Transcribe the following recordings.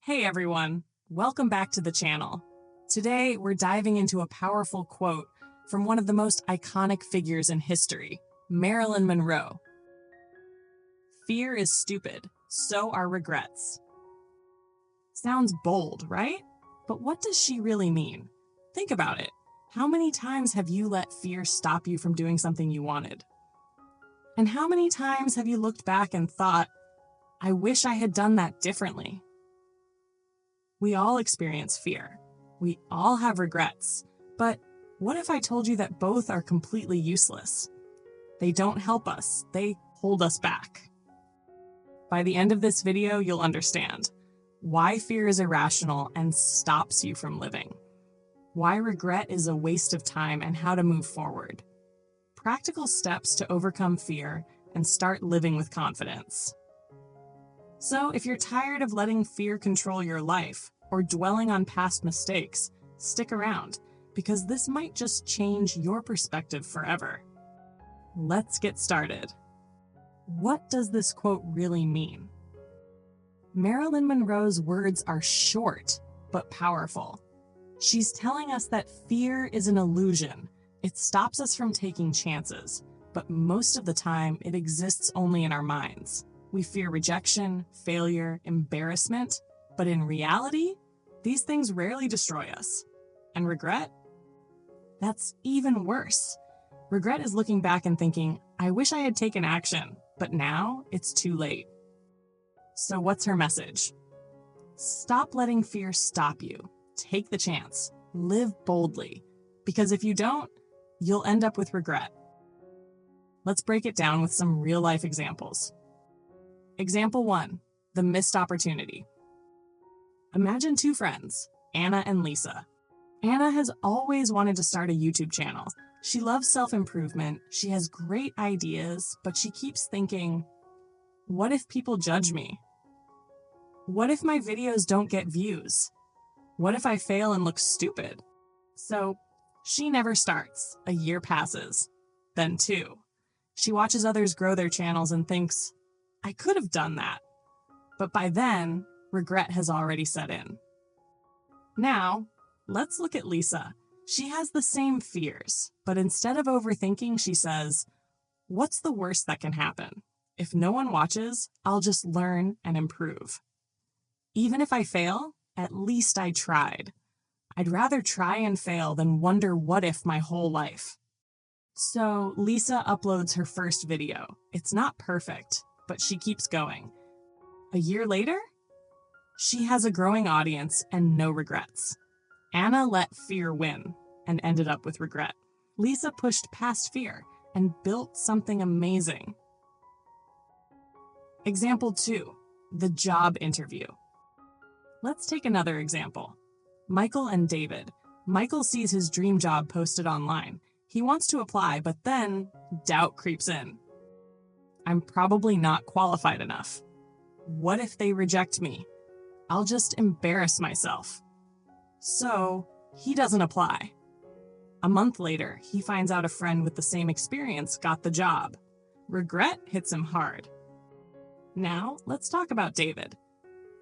Hey everyone, welcome back to the channel. Today we're diving into a powerful quote from one of the most iconic figures in history, Marilyn Monroe. Fear is stupid, so are regrets. Sounds bold, right? But what does she really mean? Think about it. How many times have you let fear stop you from doing something you wanted? And how many times have you looked back and thought, I wish I had done that differently? We all experience fear. We all have regrets. But what if I told you that both are completely useless? They don't help us. They hold us back. By the end of this video, you'll understand why fear is irrational and stops you from living, why regret is a waste of time, and how to move forward. Practical steps to overcome fear and start living with confidence. So, if you're tired of letting fear control your life or dwelling on past mistakes, stick around, because this might just change your perspective forever. Let's get started. What does this quote really mean? Marilyn Monroe's words are short but powerful. She's telling us that fear is an illusion. It stops us from taking chances, but most of the time it exists only in our minds. We fear rejection, failure, embarrassment, but in reality, these things rarely destroy us. And regret? That's even worse. Regret is looking back and thinking, I wish I had taken action, but now it's too late. So what's her message? Stop letting fear stop you. Take the chance. Live boldly. Because if you don't, you'll end up with regret. Let's break it down with some real-life examples. Example 1, the missed opportunity. Imagine two friends, Anna and Lisa. Anna has always wanted to start a YouTube channel. She loves self-improvement, she has great ideas, but she keeps thinking, what if people judge me? What if my videos don't get views? What if I fail and look stupid? So she never starts. A year passes, then 2. She watches others grow their channels and thinks, I could have done that. But by then, regret has already set in. Now, let's look at Lisa. She has the same fears, but instead of overthinking, she says, what's the worst that can happen? If no one watches, I'll just learn and improve. Even if I fail, at least I tried. I'd rather try and fail than wonder what if my whole life. So Lisa uploads her first video. It's not perfect, but she keeps going. A year later, she has a growing audience and no regrets. Anna let fear win and ended up with regret. Lisa pushed past fear and built something amazing. Example 2, the job interview. Let's take another example. Michael and David. Michael sees his dream job posted online. He wants to apply, but then doubt creeps in. I'm probably not qualified enough. What if they reject me? I'll just embarrass myself. So he doesn't apply. A month later, he finds out a friend with the same experience got the job. Regret hits him hard. Now, let's talk about David.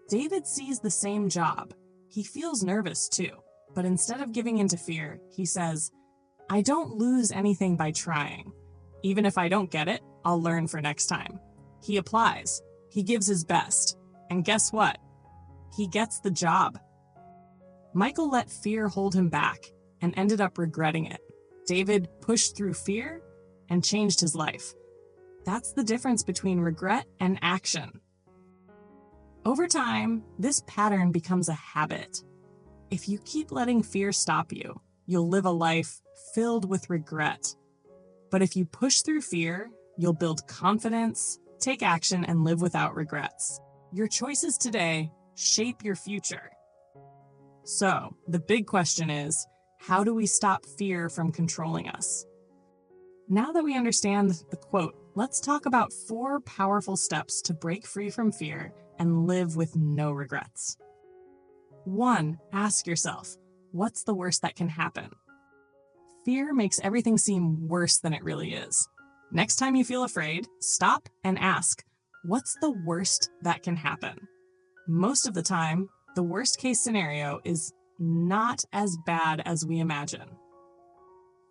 David sees the same job. He feels nervous too, but instead of giving into fear, he says, I don't lose anything by trying. Even if I don't get it, I'll learn for next time. He applies. He gives his best. And guess what? He gets the job. Michael let fear hold him back and ended up regretting it. David pushed through fear and changed his life. That's the difference between regret and action. Over time, this pattern becomes a habit. If you keep letting fear stop you, you'll live a life filled with regret. But if you push through fear, you'll build confidence, take action, and live without regrets. Your choices today shape your future. So, the big question is, how do we stop fear from controlling us? Now that we understand the quote, let's talk about 4 powerful steps to break free from fear and live with no regrets. 1, ask yourself, what's the worst that can happen? Fear makes everything seem worse than it really is. Next time you feel afraid, stop and ask, what's the worst that can happen? Most of the time, The worst case scenario is not as bad as we imagine.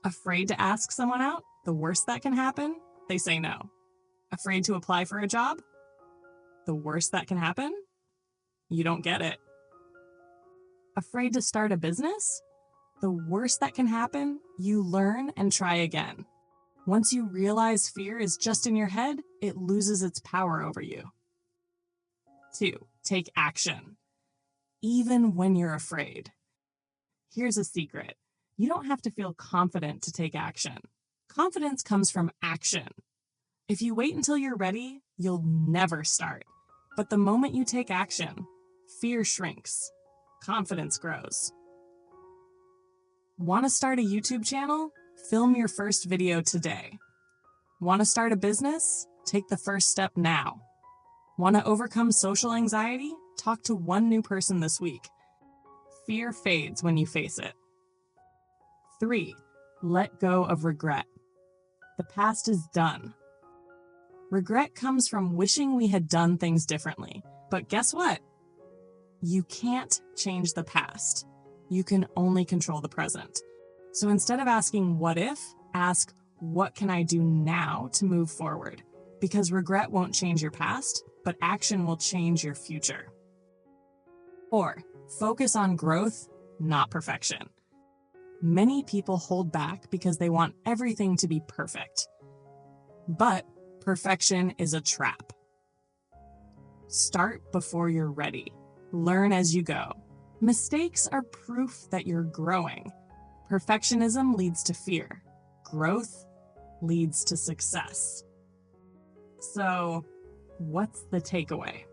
Afraid to ask someone out? The worst that can happen? They say no. Afraid to apply for a job? The worst that can happen? You don't get it. Afraid to start a business? The worst that can happen? You learn and try again. Once you realize fear is just in your head, it loses its power over you. 2. Take action. Even when you're afraid. Here's a secret. You don't have to feel confident to take action. Confidence comes from action. If you wait until you're ready, you'll never start. But the moment you take action, fear shrinks. Confidence grows. Want to start a YouTube channel? Film your first video today. Want to start a business? Take the first step now. Want to overcome social anxiety? Talk to one new person this week. Fear fades when you face it. 3. Let go of regret. The past is done. Regret comes from wishing we had done things differently. But guess what? You can't change the past. You can only control the present. So instead of asking what if, ask what can I do now to move forward? Because regret won't change your past, but action will change your future. 4. Focus on growth, not perfection. Many people hold back because they want everything to be perfect. But perfection is a trap. Start before you're ready. Learn as you go. Mistakes are proof that you're growing. Perfectionism leads to fear. Growth leads to success. So, what's the takeaway?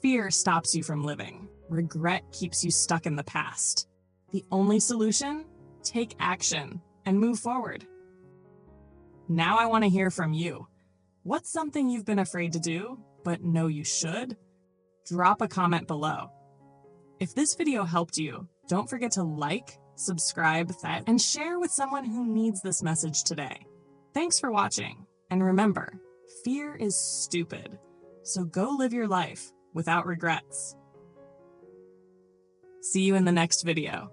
Fear stops you from living. Regret keeps you stuck in the past. The only solution? Take action and move forward. Now I want to hear from you. What's something you've been afraid to do, but know you should? Drop a comment below. If this video helped you, don't forget to like, subscribe, and share with someone who needs this message today. Thanks for watching, and remember, fear is stupid, so go live your life without regrets. See you in the next video.